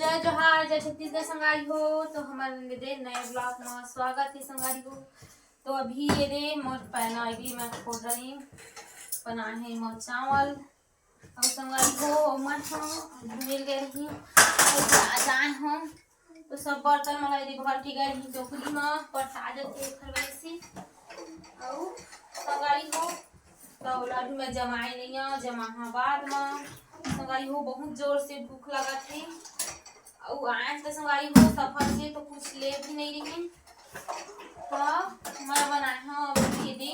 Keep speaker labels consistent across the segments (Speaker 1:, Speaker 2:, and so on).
Speaker 1: जय जोहार जय छत्तीसगढ़ संगारी हो। तो हमारे दे नए ब्लॉग में स्वागत है संगारी हो। तो अभी ये दे मोर पहना अभी मैं खोल रही बनाए हैं मोर चावल और संगारी हो मन हो मिल गए रही जाए हो। तो सब बर्तन मला यदि भरती गए रही टोकरी में परसाद के खरवैसी और संगारी हो। तो लाडू में जमाई नहीं जमा बाद में संगारी हो बहुत जोर से भूख लगा थी और आज तो संगारी हो सफर से तो कुछ ले भी नहीं रही। तो मैं बनाए हाँ भेजे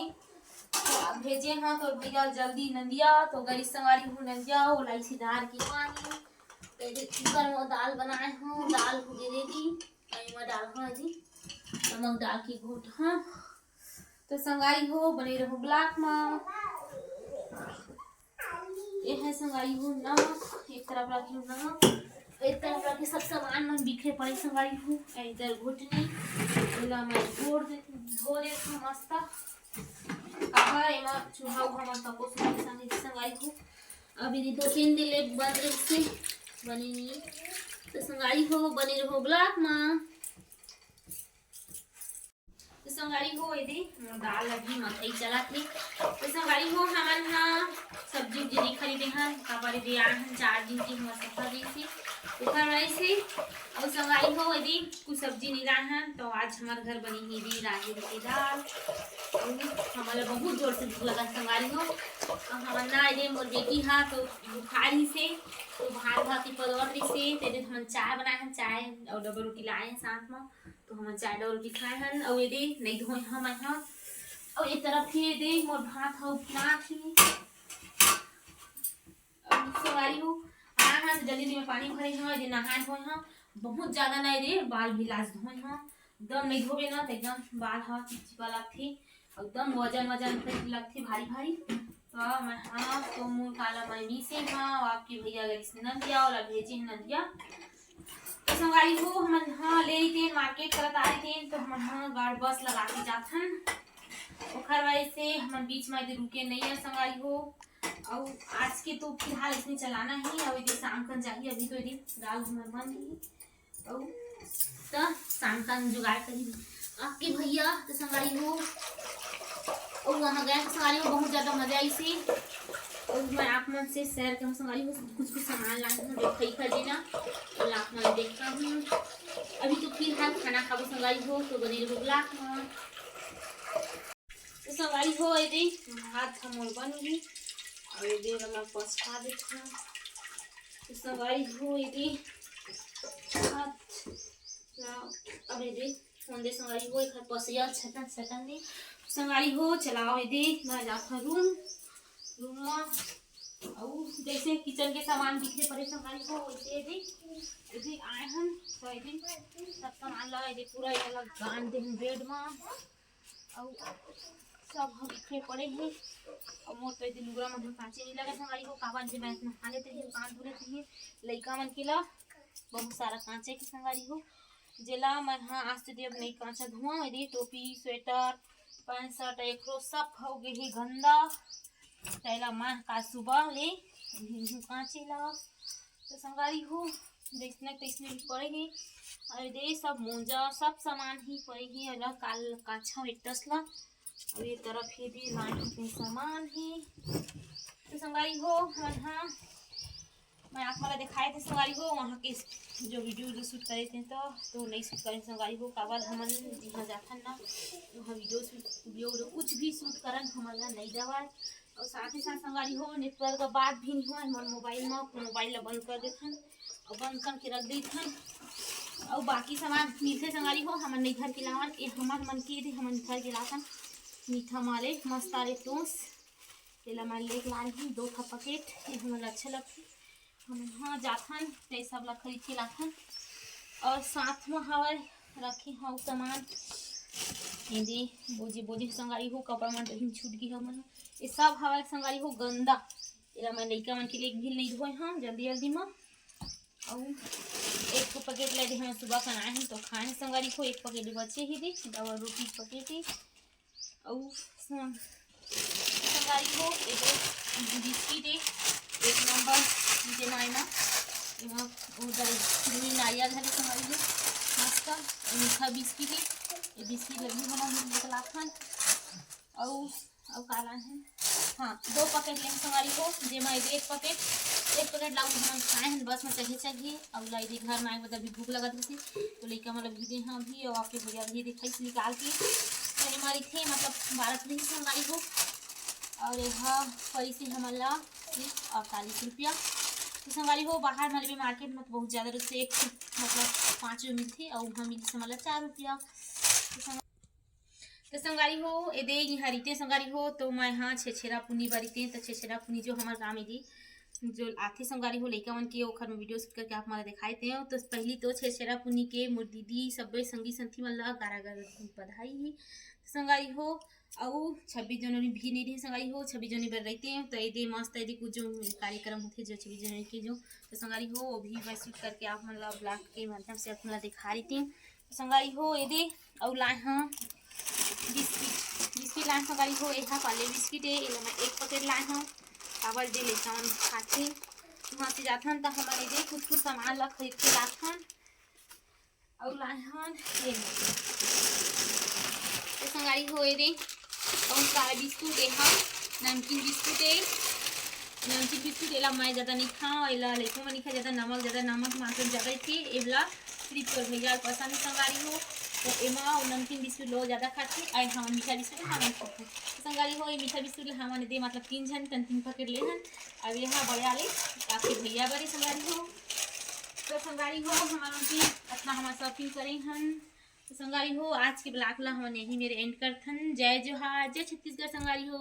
Speaker 1: भेजे हाँ तो भैया जल्दी नंदिया तो गरी संगारी हो नंदिया वो लाई सी दाल की पानी कुकर में दाल बनाए हाँ दाल को दे देगी में डाल हाँ जी नमक डाल की घोट हाँ। तो संगारी हो बने रहो ब्लॉक में ये है संगारी हो नमक एक तरफ रखी हूँ नमक एक तरफ रखी सब सामान में बिखरे पड़े संगारी हूँ इधर घुटनी मैं धो देती हूँ मस्त कहा एमा चूहा उहा मस्त को संगारी हूँ। अभी 2-3 दिन बंद से बनी नहीं तो संगारी हो बनी रहो ब्लॉक में। तो संगारी हो यदि दाल अभी मकई चला थी तो संगारी हो हमन हाँ सब्जी नहीं खरीदे हैं काबर दे आए हैं 4 दिन की हमारे सफर दी थी उखर रही थी और संगारी हो यदि कुछ सब्जी नहीं लाए हैं तो आज हमारे घर बनी ही दी राजू की दाल हमारे बहुत जोर से भूख लगा संगारी हो। हमारे ना यदि मोर बेटी हाँ तो बुखार ही से तो भात भात की पदौर रही से तो हम चाय बनाए हैं चाय और डबल रोटी लाए हैं साथ में तो हम चाय डबल रोटी खाए हैं और यदि नहीं धोए हम हाँ और एक तरफ ही दे मोर भात हो ना थी संगारी हो आया हाँ तो जल्दी में पानी भरे हाँ यदि नहाए धोए हाँ बहुत ज्यादा नहीं रे बाल भी लाज धोए हाँ एकदम नहीं धोबे ना तो एकदम बाल हाँ चिपचिपा लगती एकदम वजन लगती भारी भारी। तो मैं हाँ तो मुँह काला मैं भी से हाँ आपकी भैया अगर नंदिया और भेजे हैं नंदिया तो संगारी हो हम हाँ ले रही थे मार्केट करत आ रही थे तो हम हाँ गाड़ बस लगा के जाथन ओखर वजह से हम बीच में इधर रुके नहीं है संगारी हो। और आज के तो फिलहाल इसने चलाना ही और यदि शाम का चाहिए अभी तो यदि दाल हमारे बन रही और तो शाम का जुगाड़ करी आपके भैया तो संगारी हो और वहाँ गए संगारी हो बहुत ज़्यादा मजा आई से और मैं आप मन से शेयर कर संगारी हो कुछ सामान लाए हूँ देखा खरीदेना और आप मन देखता हूँ अभी तो फिलहाल खाना खाबो संगारी हो तो बनी रहो ब्लॉक में। तो संगारी हो यदि भात हमोर बन गई और यदि मैं पसखा देती हूँ तो संगारी हो यदि भात अब यदि फोंदे संगारी हो एक पसिया छटन दे संगारी हो चलाओ यदि मैं जाता रूम में और जैसे किचन के सामान बिखरे पड़े संगारी हो वैसे यदि आए हम तो यदि सब सामान ला यदि पूरा अलग गान दे बेड में और सब हम बिखरे पड़े हैं और मोर तो यदि लुगरा मन कांचे नहीं लगा संगारी हो कावन से बैंक में खा लेते हैं कान धो लेते हैं लइका मन के ला बहुत सारा कांचे की संगारी हो जेला मैं हाँ आज तो अब नहीं कांचा धुआं यदि टोपी स्वेटर पैंट शर्ट एक सब हो गए ही गंदा पहला मैं का सुबह ले कांचे ला तो संगारी हो देखने तैसने भी पड़े ही और दे सब मोजा सब सामान ही पड़े ही अलग काल काछा वेटस ला और ये तरफ ही भी लाइन सामान ही तो संगारी हो हाँ मैं आप मला दिखाए थे संगारी हो वहाँ के जो वीडियो शूट करे थे तो नहीं शूट करें संगारी हो काबर हमन जहाँ जाथन ना वहाँ वीडियो कुछ भी शूट करन हमन ला नहीं देवाए और साथ ही साथ संगारी हो नेटवर्क का बात भी नहीं हुआ हमारे मोबाइल ला बंद कर देथन और बंद करके रख देथन और बाकी सामान मिलते संगारी हो हमन नहीं घर के लावन ये हमार मन के थे हमन घर के लाथन मीठा माले मस्तारे टोस तेला मैं लेके ला रही 2 पैकेट ये हमें अच्छे लगते हम हाँ जाथन ते सब ला खरीद के लाथन और साथ में हवाई रखे हाँ सामान यदि बोझे संगारी हो कपड़ा मन रही छूट गई हमन ये सब हवाई संगारी हो गंदा तेरा मैं लइका मन के लिए भी नहीं धोए हाँ जल्दी में और 1 पैकेट ले दे हम सुबह बनाए हैं तो खाए संगारी को 1 पैकेट बचे ही दे और रोटी पैकेट ही और संगारी को बिस्किट 1 नंबर नीचे मायना उधर आया घर संगारी हो मस्त मीठा बिस्किट ये बिस्किट लगी बना मिल लाखन और काला है। हाँ 2 पैकेट लेंगे संगारी हो जे मैं एक पैकेट लाऊ हम खाए हैं बस में चाहिए और लाई दे घर में आए मतलब भी भूख लगा थी तो लेकर मतलब भी हाँ भी और आपके भैया भी दिखाई निकाल के मैंने मारी थी मतलब 12 नहीं संगारी हो और यह पैसे हमारा 48 रुपया तो संगारी हो बाहर मतलब मार्केट में बहुत ज़्यादा रूप से एक मतलब 5 रुपये मिलती और वहाँ मिलती से मतलब 4 रुपया तो संगारी हो ये दे यहाँ रीते संगारी हो तो मैं हाँ छेछेरा पुनी बरीते तो छेछेरा पुनी जो हमारे गाँव में दी जो आथे संगारी हो लड़का मन के ओखर में वीडियो शूट करके आप हमारा दिखाए थे तो पहली तो छेछेरा पुनी के मोर दीदी सब संगी संथी मन ला गारा बधाई ही संगारी हो और 26 जनवरी भी नहीं रही संगारी हो 26 जनवरी पर रहते हैं तो ये मस्त यदि कुछ जो कार्यक्रम होते जो 26 जनवरी के जो तो संगारी हो वो भी मैं शूट करके आप मतलब ब्लॉग के माध्यम से अपना दिखा रही थी संगारी हो ये और लाए हाँ बिस्किट लाए संगारी हो यहाँ पाले बिस्किट है ये मैं 1 पैकेट लाए हाँ चावल दे लेता हूँ खाते वहाँ से जाता तो हमारे दे कुछ सामान ला खरीद के लाता और लाए हाँ ये तो संगारी हो ये और सारा बिस्कुट है हाँ नमकीन बिस्कुट एला मैं ज़्यादा नहीं खाऊँ एला लड़कों में नहीं खा ज़्यादा नमक मात्र ज़्यादा थी एला सिर्फ तोर भैया पसंद संगारी हो तो एमा नमकीन बिस्कुट लोग ज़्यादा खाते आई हम मीठा बिस्कुट हम खाते संगारी हो ये मीठा बिस्कुट हम दे मतलब 3 जन 3 पैकेट ले हन अब यहाँ बड़ा ले आपके भैया बड़े संगारी हो तो संगारी हो हमारा की अपना हमारा शॉपिंग करें हन तो संगारी हो आज के ब्लॉग ला हम यही मेरे एंड करथन जय जोहार जय छत्तीसगढ़ संगारी हो।